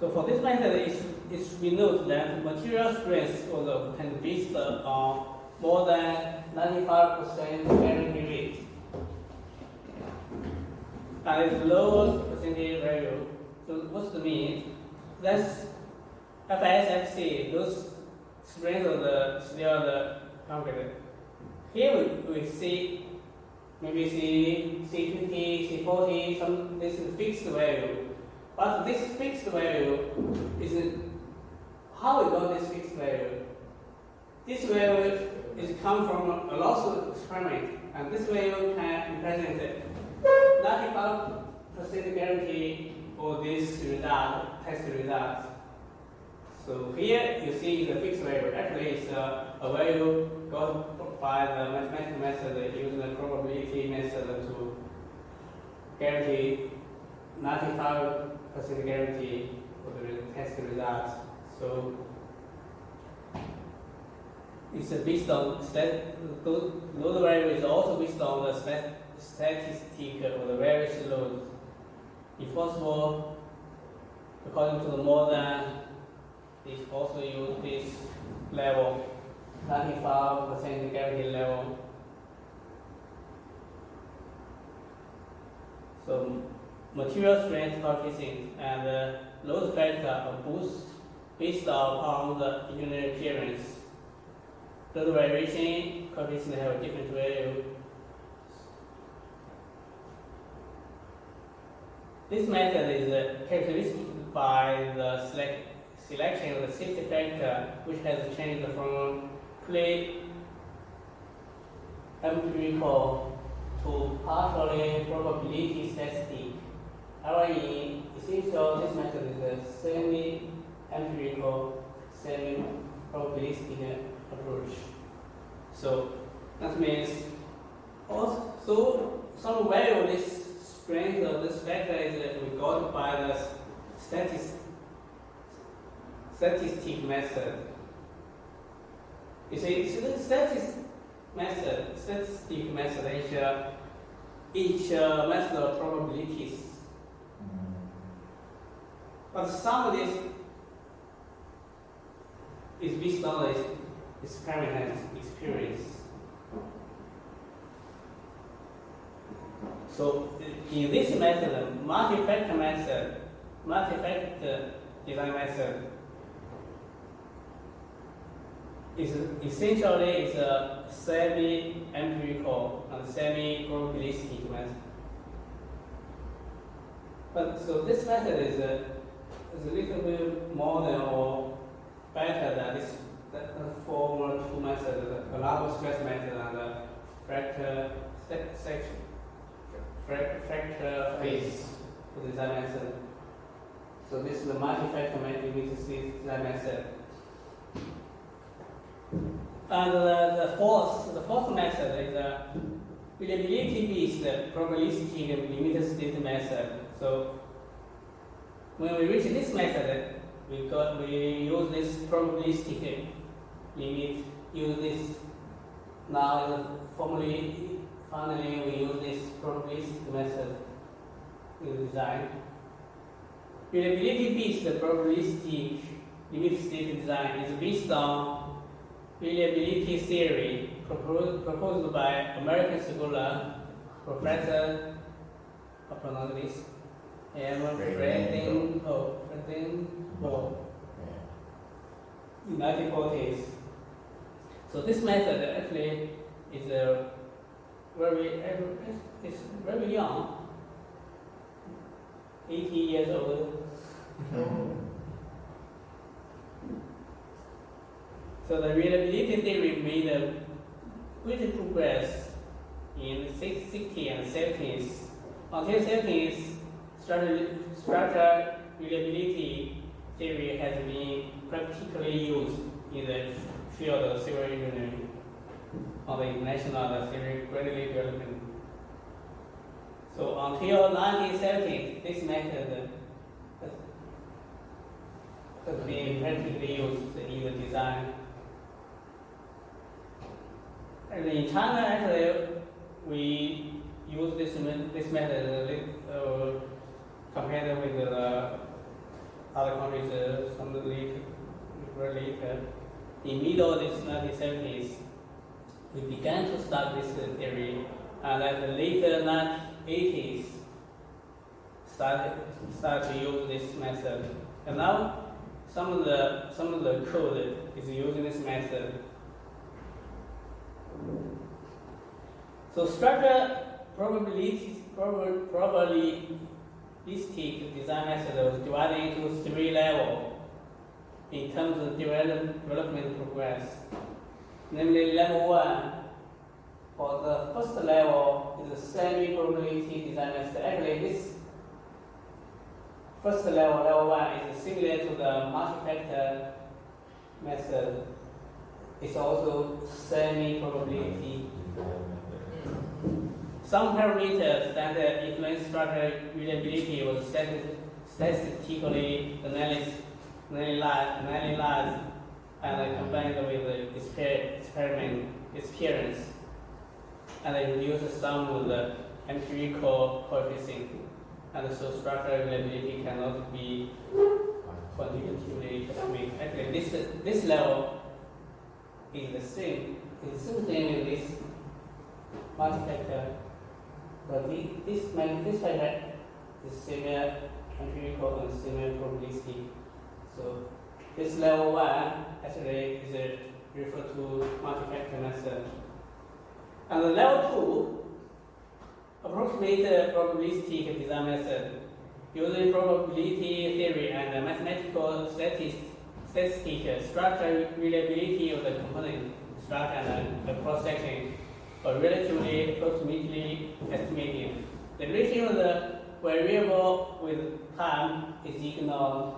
So for this method, we note that material strength can be based on more than 95% guarantee rate. And it's lower percentage value. So what's the mean? That's FSFC, those strengths of the still the concrete. Here we see maybe C50, C40, this is fixed value. But this fixed value is how we got this fixed value. This value is come from a loss experiment, and this value can represent 95% guarantee for this result, test result. So here you see the fixed value. Actually, it's a value got by the mathematical method using the probability method to guarantee 95% guarantee for the test results. So it's based on load value is also based on the statistic of the various loads. If possible, according to the model, it also use this level, 95% guarantee level. So material strength coefficient and load factor are both based upon the engineering appearance. Load variation coefficient have a different value. This method is characterized by the selection of the safety factor, which has changed from pre-empirical to partially probability statistic. However, in essential, this method is a semi-empirical, semi-probabilistic approach. So that means also some value of this strength of this factor is we got by the statistic method. You see, so the statistic method is each method of probabilities. But some of this is based on the experiment experience. So in this method, multi-factor design method is essentially a semi-empirical and semi-probabilistic method. But so this method is a little bit more than or better than this former two methods, the allowable stress method and the fracture phase design method. So this is the multi-factor design method. And the fourth method is the reliability-based probabilistic limited state method. So when we reach this method, we use this probabilistic limit. Use this now. Finally, we use this probabilistic method in the design. Reliability-based probabilistic limit state design is based on reliability theory proposed by American scholar Professor, how pronounce this? In 1940s. So this method actually is very young, 80 years old. So the reliability theory made a great progress in 60s and 70s. Until 70s, structural reliability theory has been practically used in the field of civil engineering on the international civil greatly development. So until 1970s, this method has been practically used in the design. And in China, actually, we use this method compared with the other countries, some later, later. In middle of this 1970s, we began to start this theory, and at the later 1980s, start to use this method. And now, some of the code is using this method. So structure probabilistic design method was divided into 3 levels in terms of development progress. Namely, level 1, for the first level, is a semi-probability design method. Actually, this first level, level 1, is similar to the multi-factor method. It's also semi-probability. Some parameters that influence structure reliability was statistically analyzed and combined with experiment experience, and they reduce some of the empirical coefficients, and so structural reliability cannot be quantitatively estimated. Actually, this level is the same. It's the same thing with this multi-factor, but this factor is similar empirical and similar probabilistic. So this level 1 actually is referred to multi-factor method. And the level 2 approximate probabilistic design method using probability theory and mathematical statistics, structure reliability of the component structure and the cross-section are relatively approximately estimated. The relation of the variable with time is ignored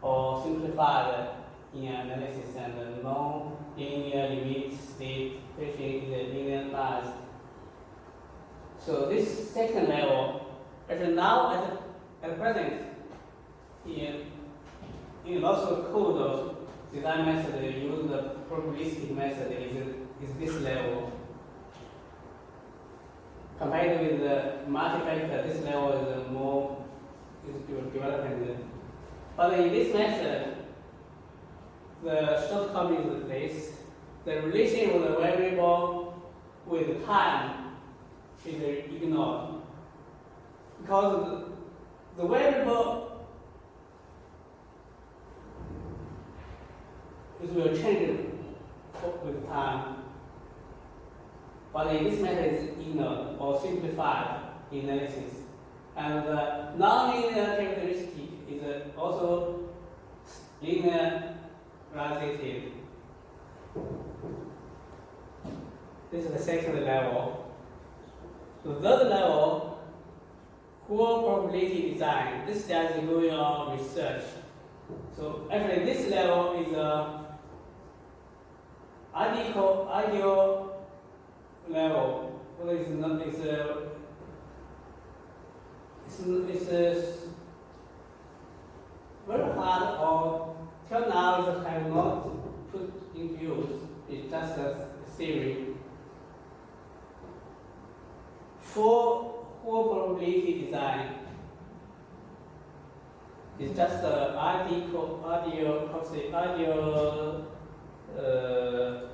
or simplified in analysis, and the non-linear limit state equation is linearized. So this second level, actually now at present, in lots of code of design method use the probabilistic method is this level. Compared with the multi-factor, this level is more development. But in this method, the shortcoming is this: the relation of the variable with time is ignored, because the variable will change with time. But in this method is ignored or simplified in analysis. And the non-linear characteristic is also linearized. This is the second level. The third level, core probability design. This is going on research. So actually, this level is ideal level. It's very hard, or till now it have not put in use. It's just a theory. For probability design, it's just ideal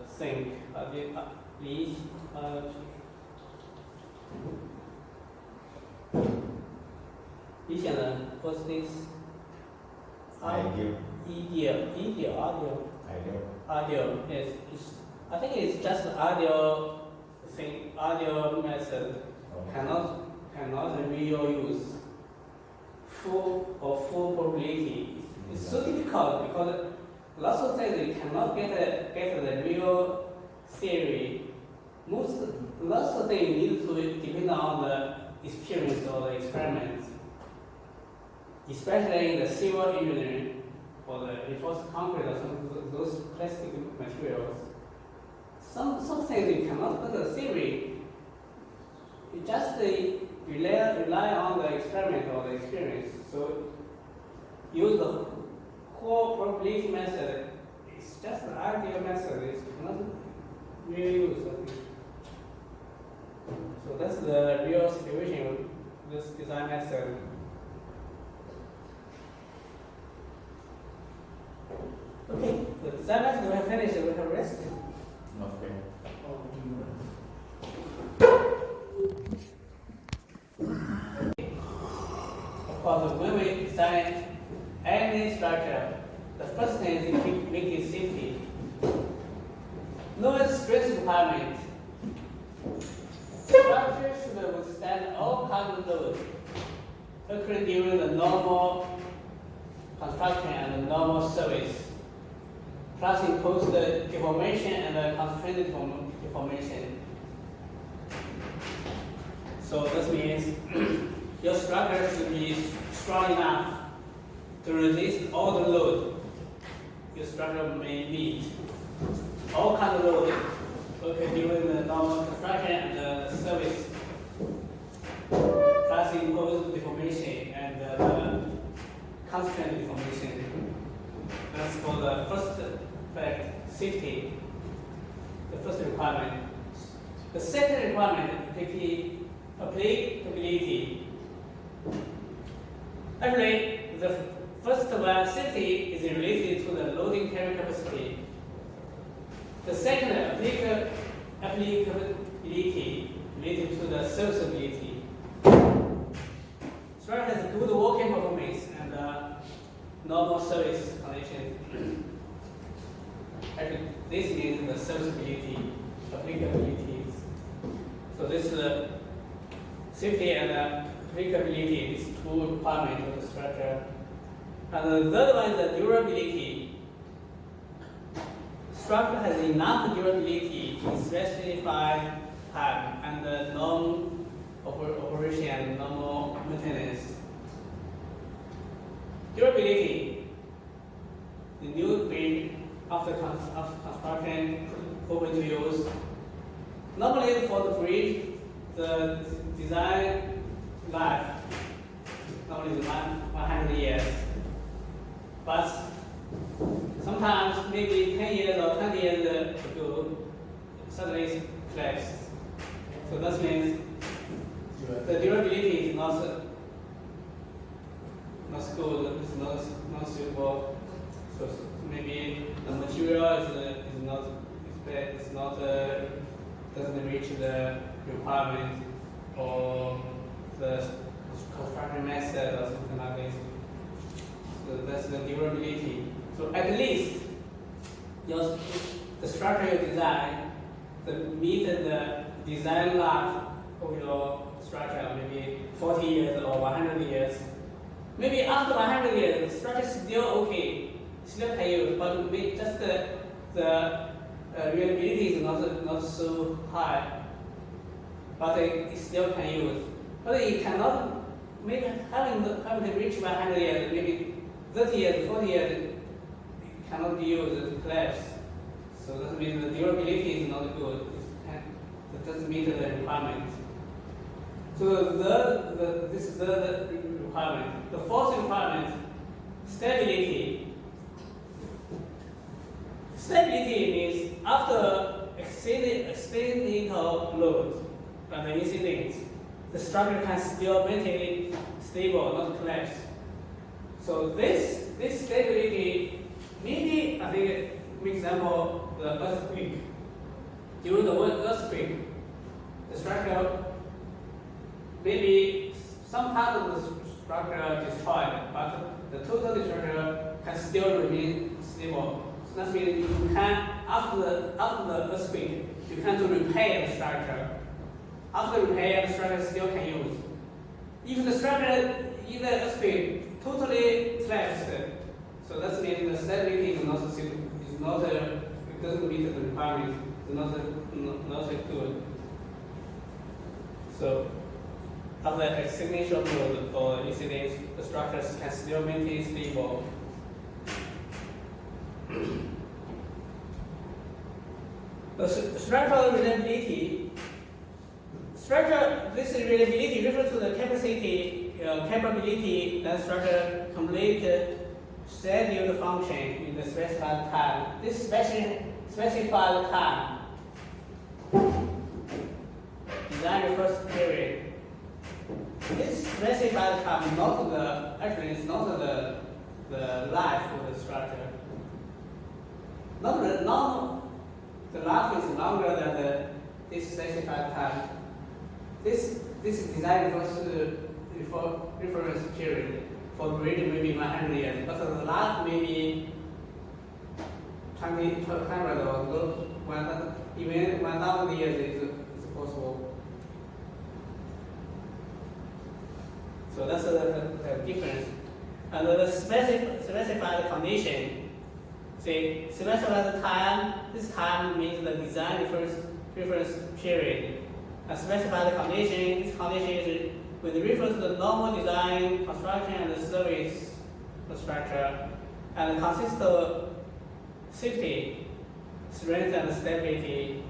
thing. What's this? Ideal. Yes, I think it's just ideal thing, ideal method. Cannot real use. Full probability. It's so difficult because lots of things you cannot get the real theory. Lots of things need to depend on the experience or the experiments, especially in the civil engineering or the reinforced concrete or some of those plastic materials. Some things you cannot put the theory. You just rely on the experiment or the experience. So use the core probability method. It's just an ideal method. It's not really used. So that's the real situation of this design method. Okay, the Design-6 we have finished, we have rest. Okay. Of course, when we design any structure, the first thing is to make it safety. Low stress requirement. Structure should withstand all kinds of load occurring during the normal construction and the normal service, plus impose the deformation and the constrained deformation. So this means your structure should be strong enough to resist all the load your structure may meet. All kinds of load during the normal construction and the service, plus impose deformation and the constraint deformation. That's for the first fact, safety, the first requirement. The second requirement, applicability. Actually, the first one, safety, is related to the loading carrying capacity. The second, applicability, related to the serviceability. Structure has good working performance and normal service conditions. Actually, this means the serviceability, applicability. So this safety and applicability is two requirements of the structure. And the third one is the durability. Structure has enough durability in specified time and the operation and normal maintenance. Durability. The new build after construction open to use. Normally for the bridge, the design life normally is 100 years. But sometimes maybe 10 years or 20 years ago, suddenly it collapsed. So that means the durability is not good, it's not suitable. So maybe the material is not doesn't reach the requirement or the construction method or something like this. So that's the durability. So at least the structure you design meet the design life of your structure, maybe 40 years or 100 years. Maybe after 100 years, the structure is still okay, still can use, but just the reliability is not so high, but it still can use. But it cannot having to reach 100 years, maybe 30 years, 40 years, it cannot be used, it collapse. So that means the durability is not good. It doesn't meet the requirement. So this is the requirement. The fourth requirement, stability. Stability means after exceeding load and the incident, the structure can still maintain stable, not collapse. So this stability, maybe I think, for example, the earthquake. During the earthquake, the structure maybe some part of the structure destroyed, but the total structure can still remain stable. So that means you can, after the earthquake, you can repair the structure. After repair, the structure still can use. If the structure in the earthquake totally collapsed, so that means the stability is not it doesn't meet the requirement. It's not good. So after a signature load or incident, the structures can still maintain stable. The structural reliability. This reliability refers to the capability that structure complete scheduled function in the specified time. This specified time, design refers period. This specified time is not the life of the structure. The life is longer than this specified time. This design reference period for breeding maybe 100 years, but the life maybe 200 or even 1,000 years is possible. So that's the difference. And the specified condition, say specified time, this time means the design reference period. A specified condition, this condition is with reference to the normal design, construction, and service structure, and consists of safety, strength and stability,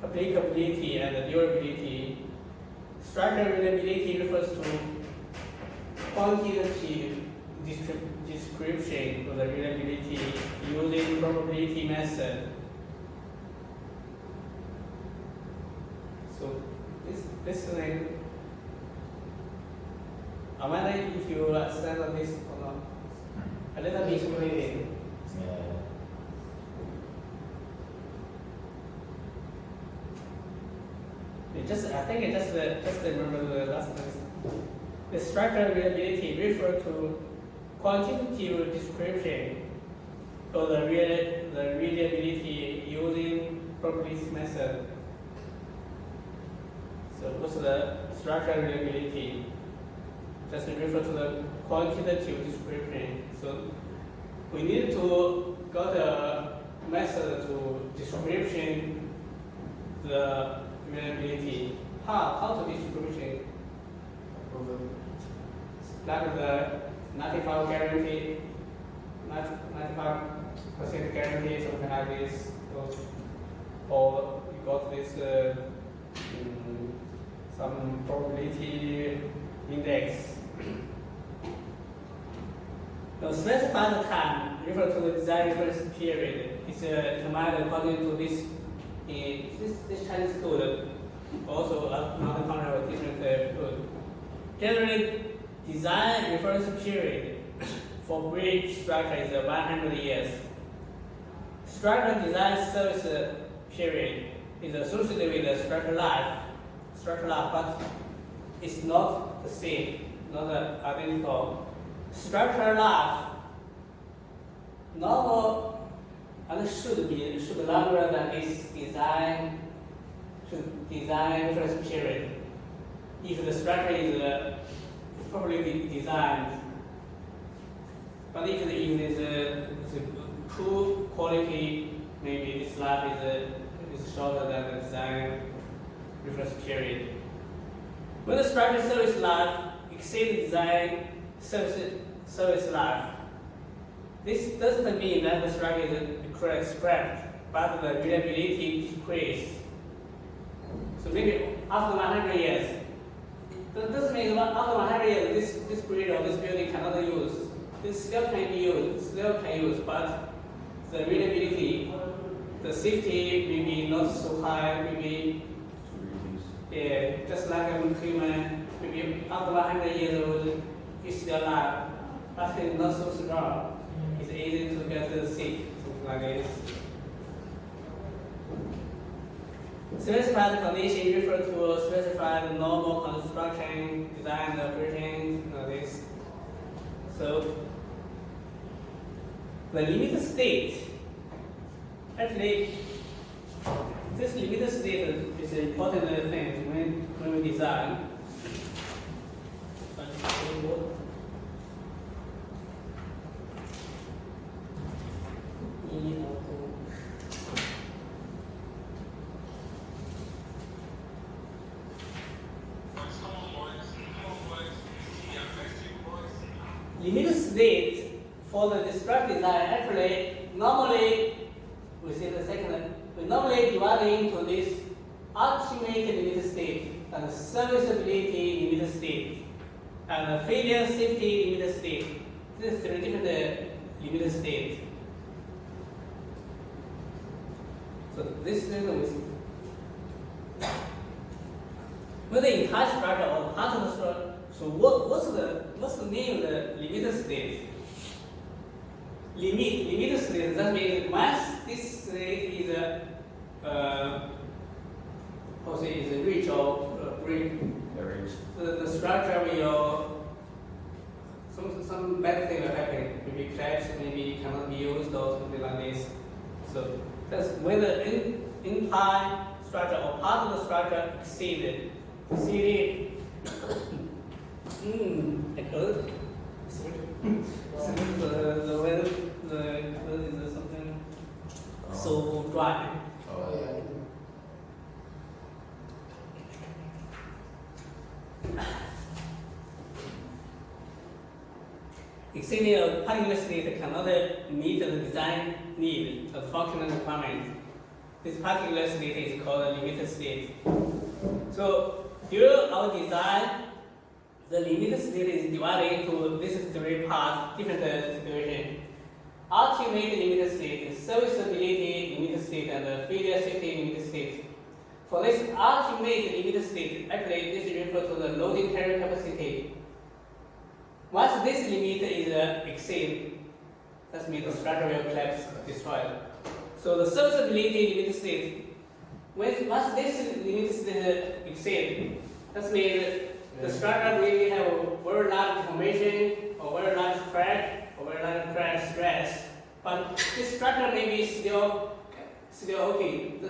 applicability, and durability. Structural reliability refers to quantitative description of the reliability using probability method. So this is like, I wonder if you understand this or not. A little bit complicated. I think just remember the last one. The structural reliability refers to quantitative description of the reliability using probability method. So what's the structural reliability? Just refer to the quantitative description. So we need to got a method to description the reliability. How to description? Like the 95 guarantee, 95% guarantee, something like this. Or you got this some probability index. The specified time referred to the design reference period is determined according to this Chinese code, also another country or different code. Generally, design reference period for bridge structure is 100 years. Structural design service period is associated with the structural life, but it's not the same, not identical. Structural life normal and should longer than this design reference period. If the structure is properly designed, but if it is poor quality, maybe this life is shorter than the design reference period. When the structure service life exceeds design service life, this doesn't mean that the structure is scrapped, but the reliability decreases. So maybe after 100 years, that doesn't mean after 100 years this grid or this building cannot use. This still can use, but the reliability, the safety maybe not so high, maybe just like a human, maybe after 100 years old, it's still alive, but it's not so strong. It's easy to get sick, something like this. Specified condition refer to specified normal construction, design, and operation, like this. So the limited state, actually, this limited state is an important thing when we design. Limited state for the district design, actually, normally, we see the second, we normally divide into this ultimate limited state and serviceability limited state and failure safety limited state. This is three different limited states. So this is with the entire structure or part of the structure. So what's the name of the limited state? limit state. That means once this state is is reach or break, the structure will some bad thing will happen. Maybe crash, maybe cannot be used or something like this. So that's when the entire structure or part of the structure exceeded. Like good. The weather is something so dry. Exceeding a particular state cannot meet the design need, the functional requirement. This particular state is called a limited state. So during our design, the limited state is divided into these three parts, different situations. Ultimate limited state, serviceability limited state, and failure safety limited state. For this ultimate limited state, actually this refers to the loading carrier capacity. Once this limit is exceeded, that means the structure will collapse, destroyed. So the serviceability limited state, once this limit state exceeded, that means the structure will have a very large deformation, or very large crack, or very large crack stress. But this structure may be still okay,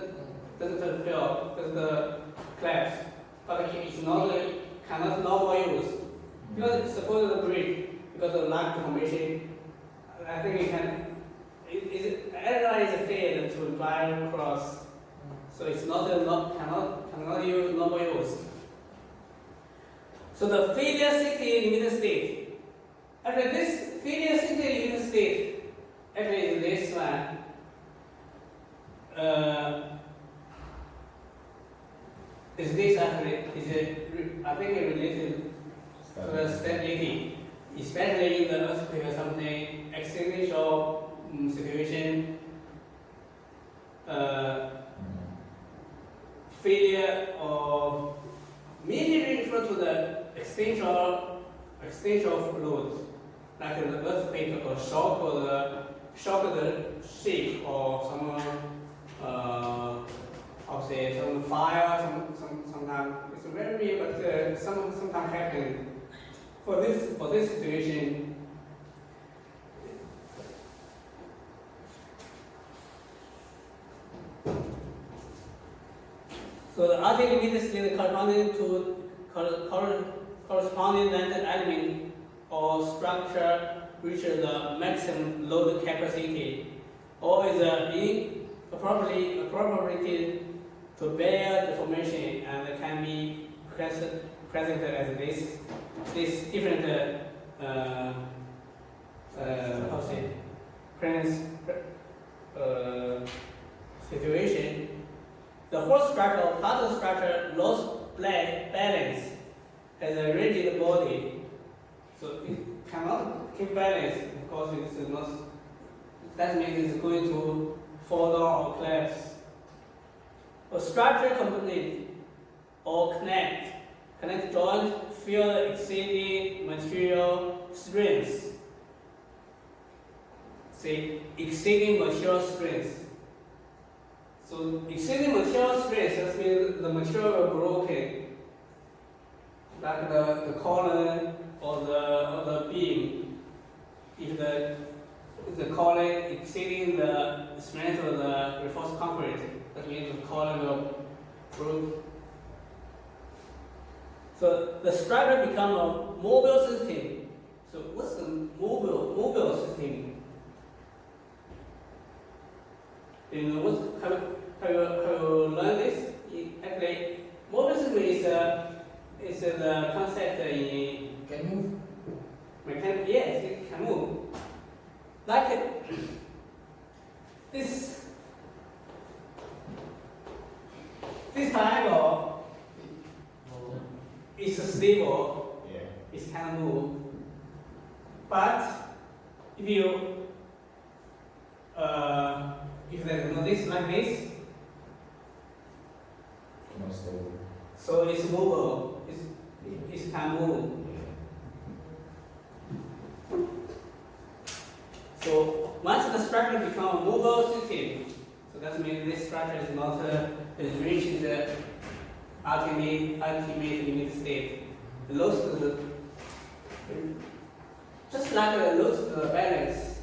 doesn't fail, doesn't collapse, but it's not cannot normal use. Because suppose the bridge, because of large deformation, I think it can. Everyone is failed to drive across, so it's cannot use normal use. So the failure safety limited state. Actually, this failure safety limited state actually is this one. Is this actually I think it related to the stability, especially in the earthquake or something, existential situation, failure, or mainly refer to the extensional load, like the earthquake or shock, or the shake, or some some fire, sometimes it's very rare, but sometimes happen. For this situation, so the ultimate limited state corresponding random element or structure reaches the maximum load capacity, or is appropriate to bear deformation, and can be present as this different situation. The whole structure or part of the structure lost balance as a rigid body, so it cannot keep balance because it is not. That means it's going to fall down or collapse. A structure component or connect joint feel exceeding material strength. Say exceeding material strength. So exceeding material strength, that means the material is broken, like the column or the beam. If the column exceeding the strength of the reinforced concrete, that means the column will break. So the structure becomes a mobile system. So what's the mobile system? You know have you learned this? Actually, mobile system is the concept in Can move? mechanics. Yes, it can move. Like this triangle is stable. Yeah. It can move. But if you if there is this like this, Not stable. so it's movable. It can move. So once the structure becomes a mobile system, so that means this structure is not reaching the ultimate limit state. Lost the just like lost the balance,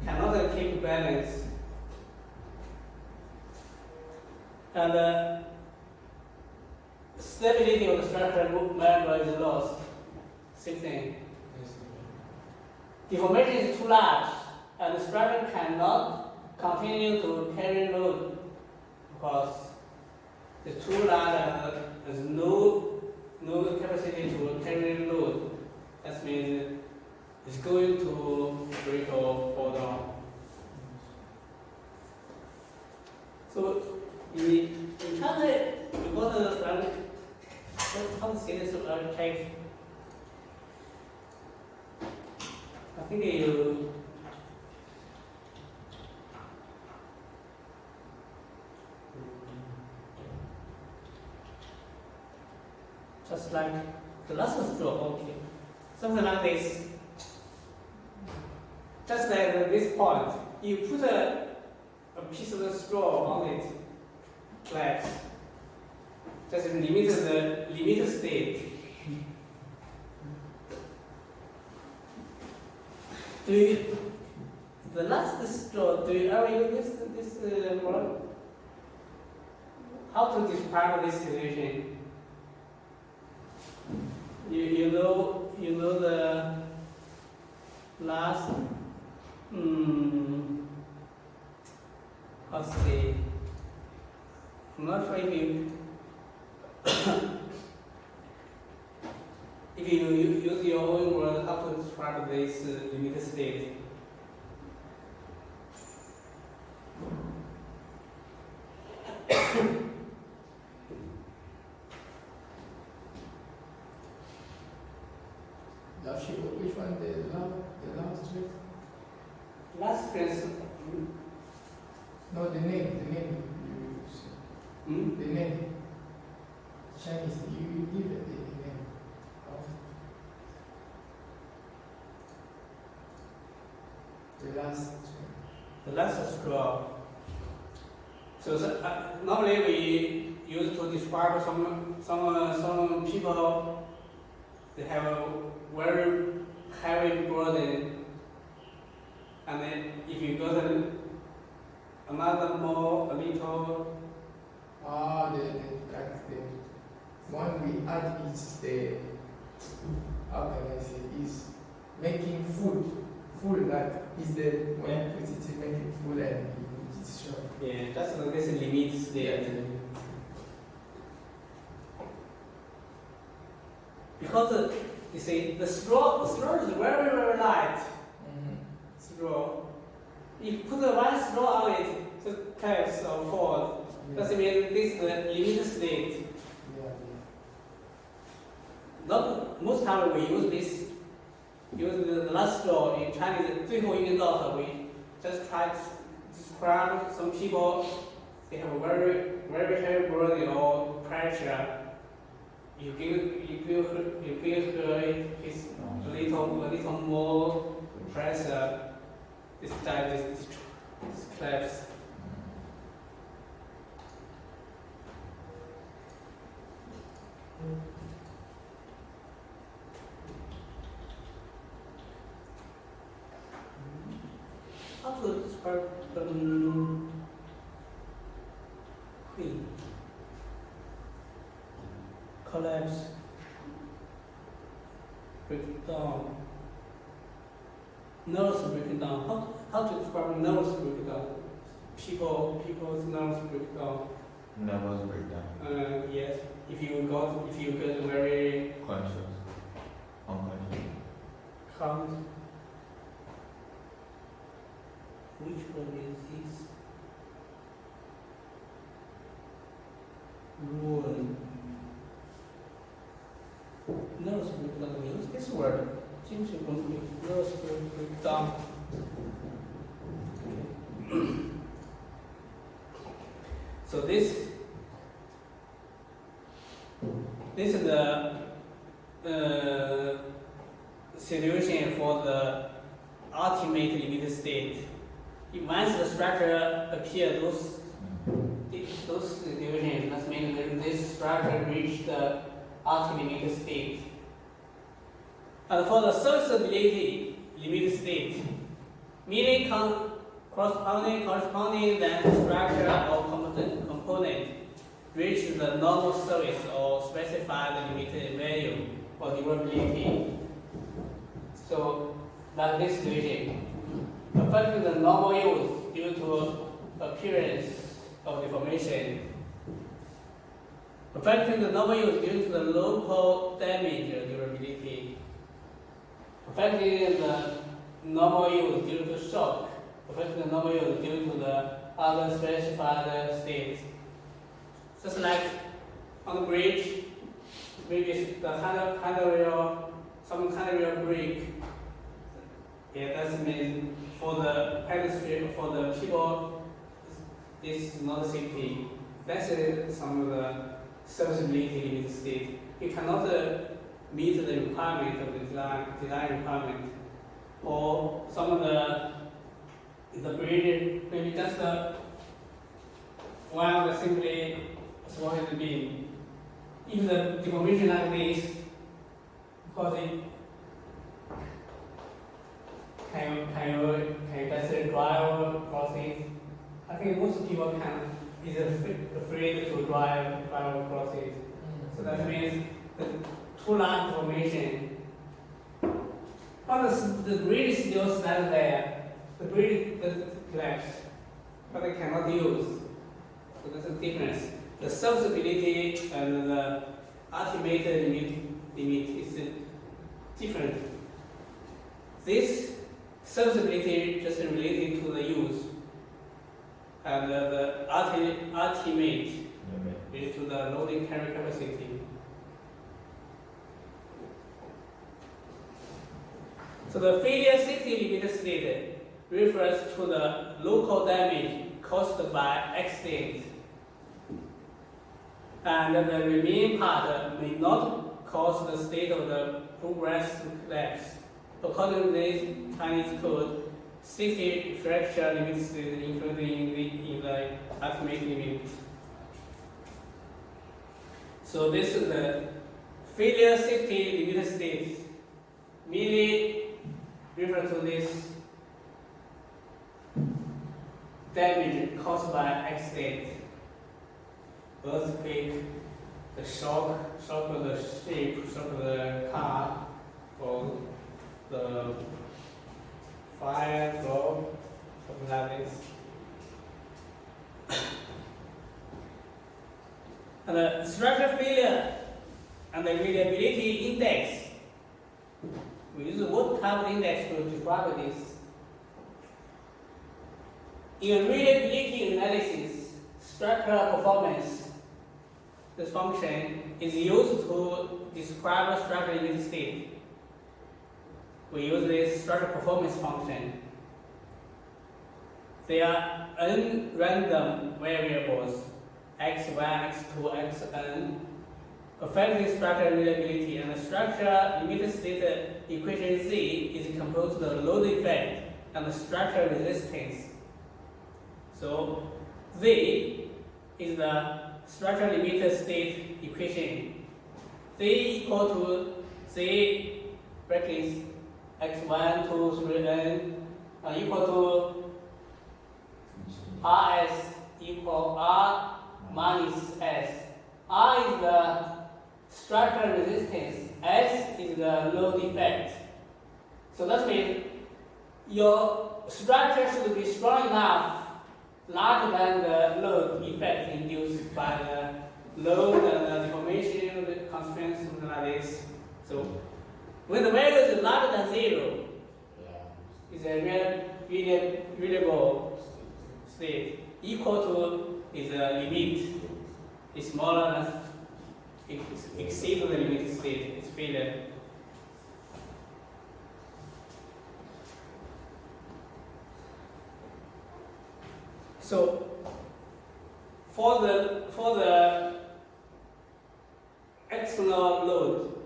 cannot keep balance, and stability of the structure member is lost. Same thing. Deformation is too large, and the structure cannot continue to carry load because it's too large and there's no capacity to carry load. That means it's going to break or fall down. So in China, you got how to say this architect. I think you just like the last stroke, okay. Something like this. Just like at this point, you put a piece of the straw on it, flat. Just limit state. The last straw, do you ever use this word? How to describe this situation? You know the last how to say, I'm not sure if you if you use your own word how to describe this limit state. Which one? The last phrase? Last phrase. No, the name you use. The name. Chinese, you give it the name. The last. The last straw. So normally we use to describe some people. They have a very heavy burden, and then if you got another more a little. The one we add is the, how can I say, is making full, like is the one put it in making full and it's short. Yeah, that's this limits there. Because you see the straw is very light. Straw. If you put one straw on it, just collapse or fall. That means this is the limit state. Not most time we use the last straw in Chinese. 最后一根稻草 we just try to describe some people. They have a very heavy burden or pressure. You give her is a little more pressure. This time this collapse. How to describe queen? Collapse, breakdown, nerves breakdown. How to describe nerves breakdown? People's nerves breakdown. Nervous breakdown. Yes. If you get very Conscious. Unconscious. calm. Which one is this? Ruin. Nervous breakdown. Use this word. Nervous breakdown. Okay. So this is the situation for the ultimate limited state. Once the structure appears, those situations, that means that this structure reached the ultimate limited state. And for the serviceability limited state, meaning corresponding then structure or component reach the normal service or specified limited value for durability. So that's this situation. Affecting the normal use due to appearance of deformation. Affecting the normal use due to the local damage or durability. Affecting the normal use due to shock. Affecting the normal use due to the other specified states. Just like on the bridge, maybe the handrail, some handrail break. Yeah, that means for the pedestal, for the people, it's not safety. That's some of the serviceability limited state. You cannot meet the requirement of the design requirement, or some of the bridge maybe just one simply swallowed the beam. If the deformation like this, because it can you just drive across it? I think most people is afraid to drive across it. So that means the too large deformation. But the bridge still stands there. The bridge collapse, but it cannot use. So that's the difference. The serviceability and the ultimate limit is different. This serviceability just related to the use, and the ultimate is to the loading carry capacity. So the failure safety limited state refers to the local damage caused by accident, and the remaining part may not cause the state of the progress to collapse. According to this Chinese code, safety fracture limit state included in the ultimate limit. So this is the failure safety limited state. Merely refer to this damage caused by accident, earthquake, the shock of the ship, shock of the car, or the fire, flow, something like this. And the structure failure and the reliability index. We use what type of index to describe this? In reliability analysis, structural performance, this function is used to describe a structure in this state. We use this structural performance function. They are n random variables, x1, x2, xn, affecting structure reliability, and the structure limited state equation Z is composed of the load effect and the structure resistance. So Z is the structure limited state equation. Z equal to Z brackets x1, 2, 3, n equal to Rs equal R minus S. R is the structural resistance, S is the load effect. So that means your structure should be strong enough, larger than the load effect induced by the load and the deformation, the constraints, something like this. So when the value is larger than 0, it's a reliable state. Equal to is a limit. It's smaller than exceed the limited state, it's failure. So for the external load,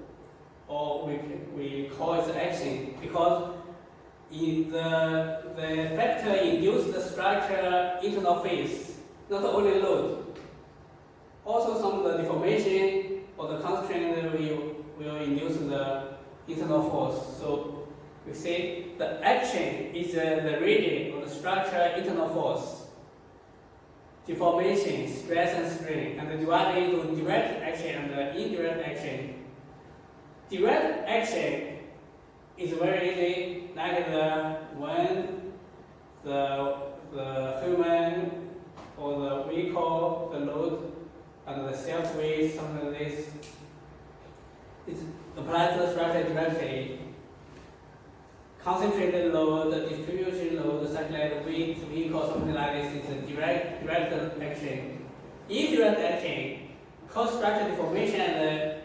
or we call it action, because the factor induce the structure internal phase, not only load. Also some of the deformation or the constraint will induce the internal force. So we say the action is the radius of the structure internal force. Deformation, stress and strain, and divided into direct action and indirect action. Direct action is very easy, like when the human or the vehicle, the load and the self-weight, something like this, it's applied to the structure directly. Concentrated load, the distribution load, such like weight, vehicle, something like this, is a direct action. Indirect action, cause structure deformation and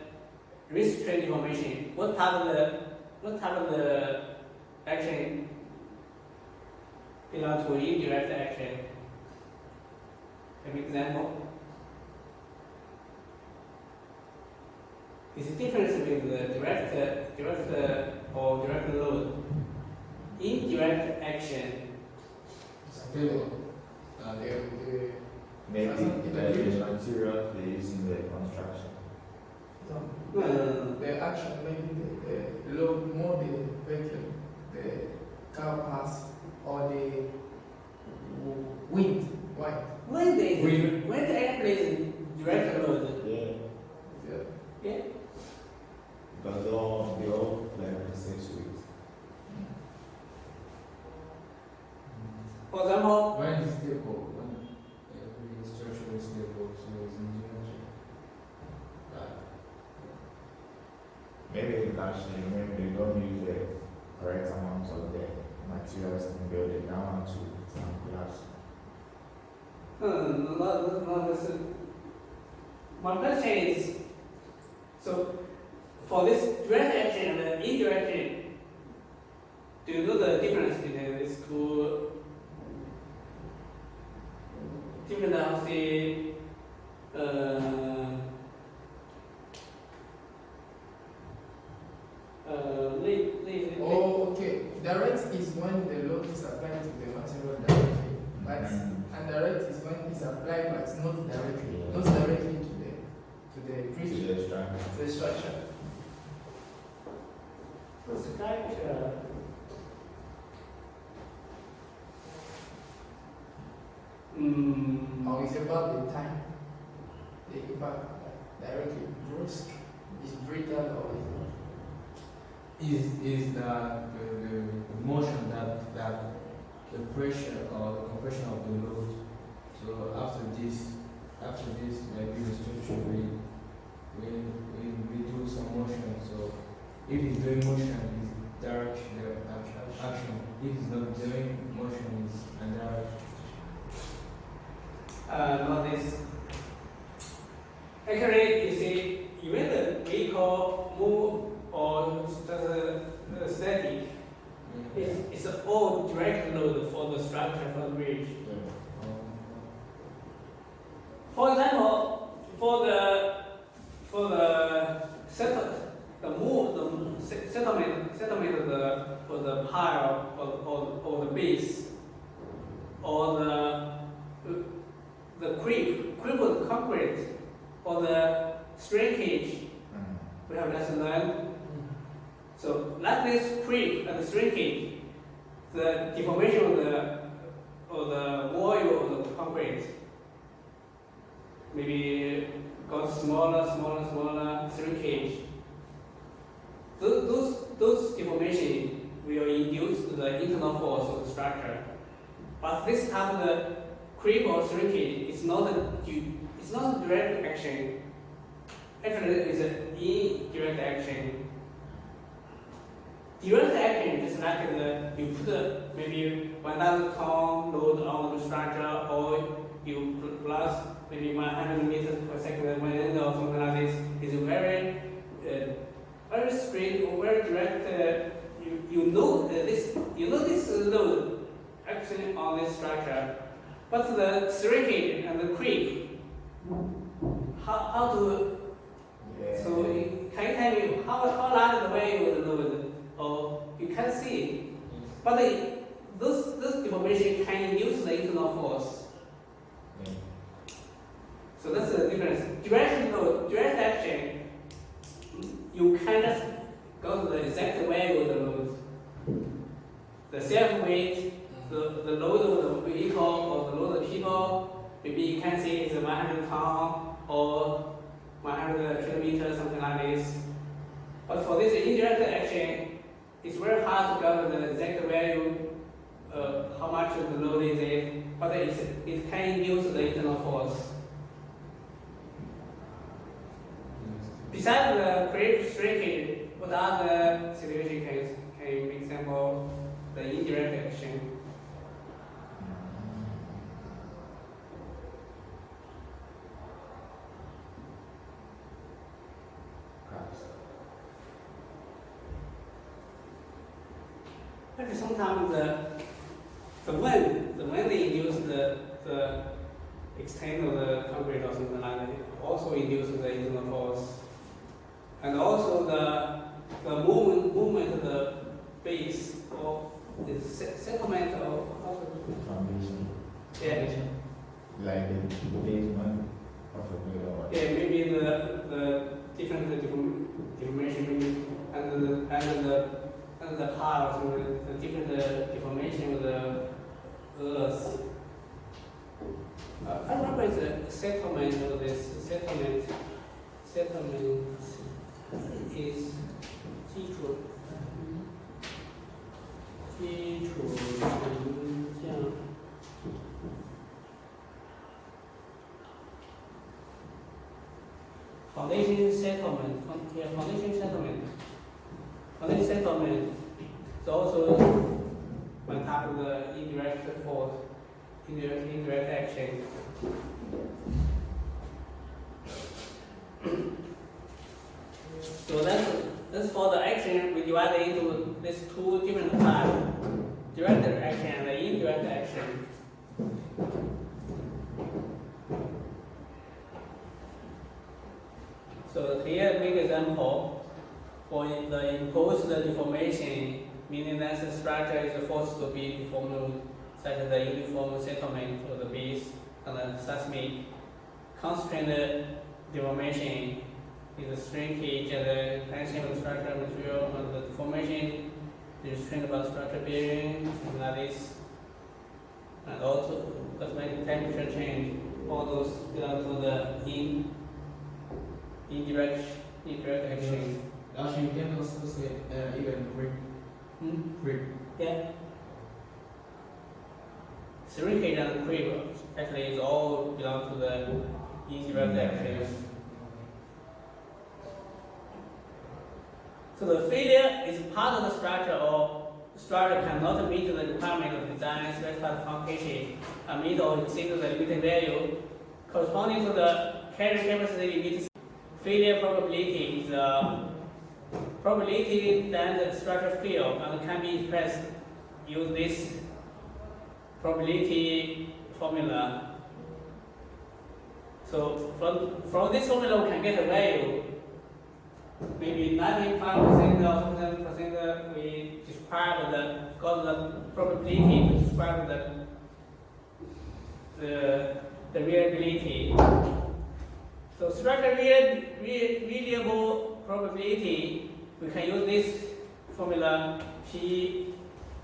restraint deformation. What type of the action belong to indirect action? An example. Is the difference between the direct or direct load? Indirect action. Still, Maybe the material they use in the construction. the action, maybe the load more the vehicle, the car pass, or the wind. Why? When the airplane is direct load. Yeah. Yeah. Because they all like the same suite. For example, When is stable? When every structure is stable, so it's in geometry. Maybe actually maybe they don't use the correct amount of the materials in the building down to collapse. not this. My question is, so for this direct action and indirect action, do you know the difference between these two? Different, I'll say, Oh, okay. Direct is when the load is applied to the material directly, but indirect is when it's applied but not directly, not directly to the To bridge, the structure. to the structure. the structure. Or it's about the time. The impact directly brusque is brittle or is not. Is the motion that the pressure or the compression of the load. So after this maybe the structure we do some motion. So if it's doing motion, it's direction the action. If it's not doing motion, it's indirect. Not this. Actually, you see, even the vehicle move or just static, it's all direct load for the structure for the bridge. For example, for the settlement of the pile or the base or the crippled concrete or the shrinkage, we have lesson learned. So like this creep and the shrinkage, the deformation of the wall of the concrete maybe got smaller shrinkage. Those deformation will induce the internal force of the structure. But this type of the creep or shrinkage is not a direct action. Actually, it's an indirect action. Direct action is like you put maybe 1,000 ton load on the structure, or you plus maybe 100 meters per second wind or something like this. It's very straight or very direct. You know this load actually on this structure, but the shrinkage and the creep, how to? So can you tell me how large the value of the load? Or you can see But this deformation can induce the internal force. Yeah. So that's the difference. Direct action, you can just go to the exact value of the load. The self-weight, the load of the vehicle or the load of the people, maybe you can see it's 100 tons or 100 kilometers, something like this. But for this indirect action, it's very hard to get the exact value, how much of the load is it, but it can induce the internal force. Besides the create shrinkage, what other situation can you example the indirect action? Cracks. But sometimes the wind induce the extent of the concrete or something like that, also induces the internal force. And also the movement of the base or the settlement of Foundation. yeah, Like the basement of a building. yeah, maybe the different deformation maybe and the parts or the different deformation of the earth. I remember the settlement of this settlement is 基础成像 foundation settlement is also one type of the indirect force, indirect action. So that's for the action. We divide it into these two different types: direct action and the indirect action. So here, make example for the imposed deformation, meaning that the structure is forced to be deformed, such as the uniform settlement of the base and the seismic constrained deformation is the shrinkage and the tension of the structural material, and the deformation is restrained by the structure bearing, something like this. And also cosmetic temperature change, all those belong to the indirect action. Actually, you can also say even grip. Grip. Yeah. Shrinkage and creep actually is all belong to the indirect action. So the failure is part of the structure or structure cannot meet the requirement of design specified function and meet or exceed the limited value corresponding to the carrying capacity limit. Failure probability is probability that the structure fail and can be expressed use this probability formula. So from this formula we can get a value. Maybe 95% or 7% we describe the probability to describe the reliability. So structure reliable probability, we can use this formula P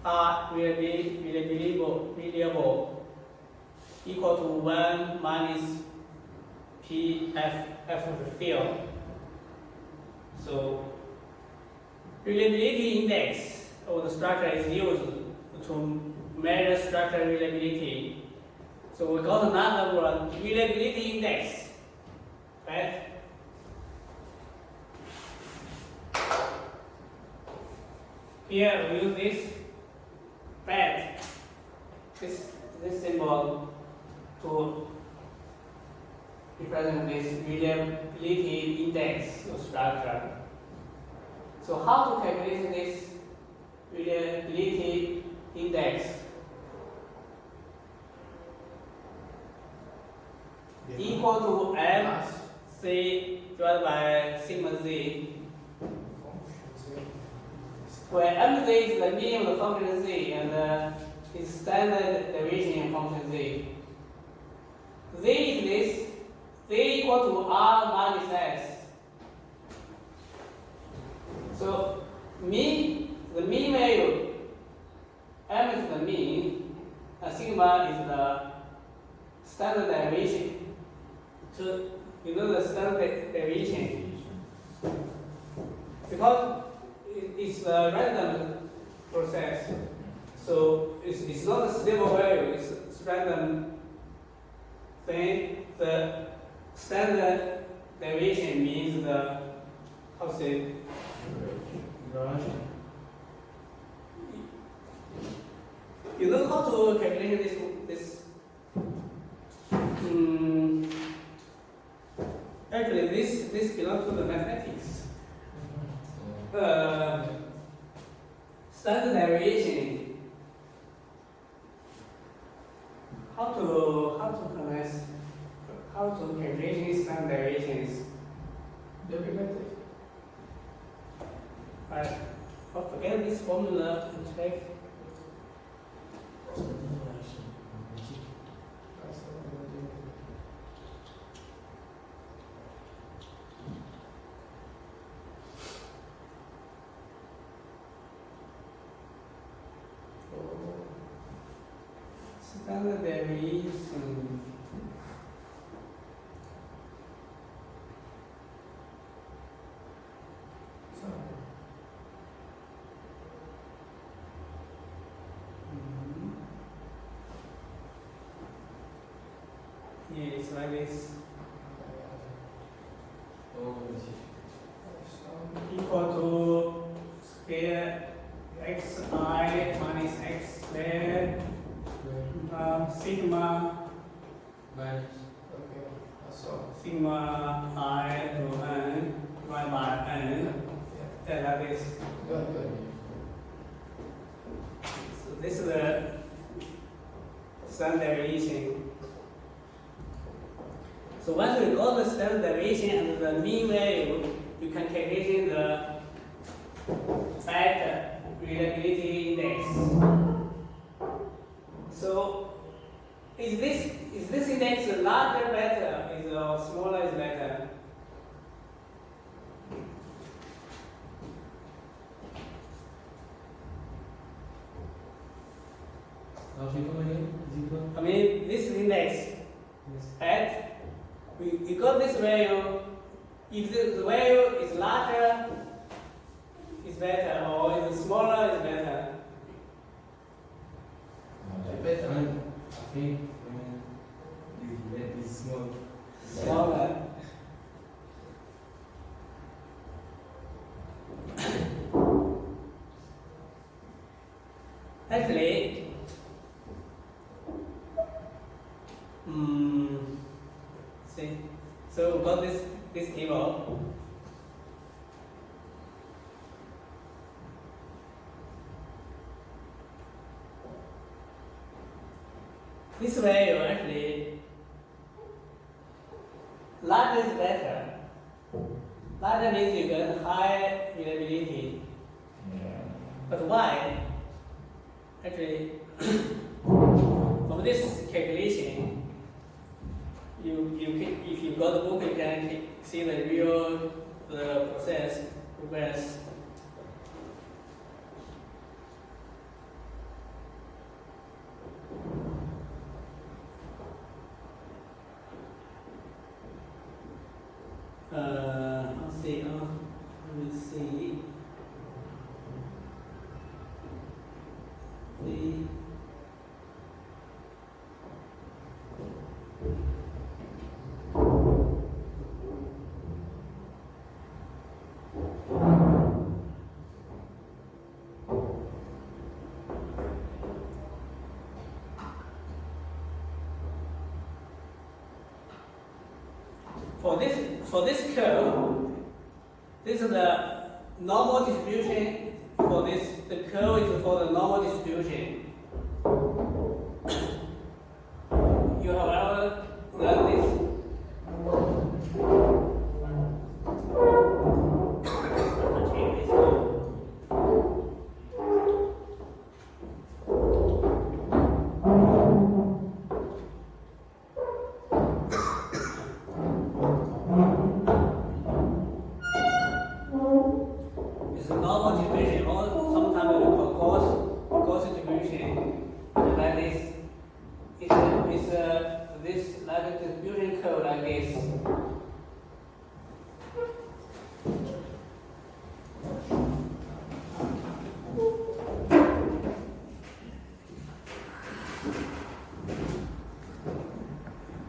R reliable equal to 1 minus P F of the field. So reliability index of the structure is used to measure structure reliability. So we got another word, reliability index, right? Here we use this bat, this symbol to represent this reliability index of structure. So how to calculate this reliability index? Equal to MC divided by sigma z. where mz is the mean of the function z and its standard deviation in function z. Z is this, z equal to r minus s. So the mean value, m is the mean, and sigma is the standard deviation. So you know the standard deviation because it's a random process. So it's not a stable value, it's random thing. The standard deviation means the, how to say, you know how to calculate this? Actually, this belongs to the mathematics. Standard deviation. How to calculate standard deviations? Derivative. Forget this formula and check. Standard deviation. Yeah, it's like this. Equal to square xi minus x squared sigma Okay, so sigma I to n divided by n. Yeah, like this. good. So this is the standard deviation. So once you got the standard deviation and the mean value, you can calculate the factor reliability index. So is this index larger better? Is or smaller is better? I mean this index at we got this value. If the value is larger, is better, or if it's smaller, is better. Better. I think it's small. Smaller. Actually, see, so we got this table. This value actually larger is better. Larger means you get high reliability. Yeah. But why? Actually, from this calculation, if you got the book, you can see the real process progress. Let's see. Let me see. For this curve, this is the normal distribution for this. The curve is for the normal distribution.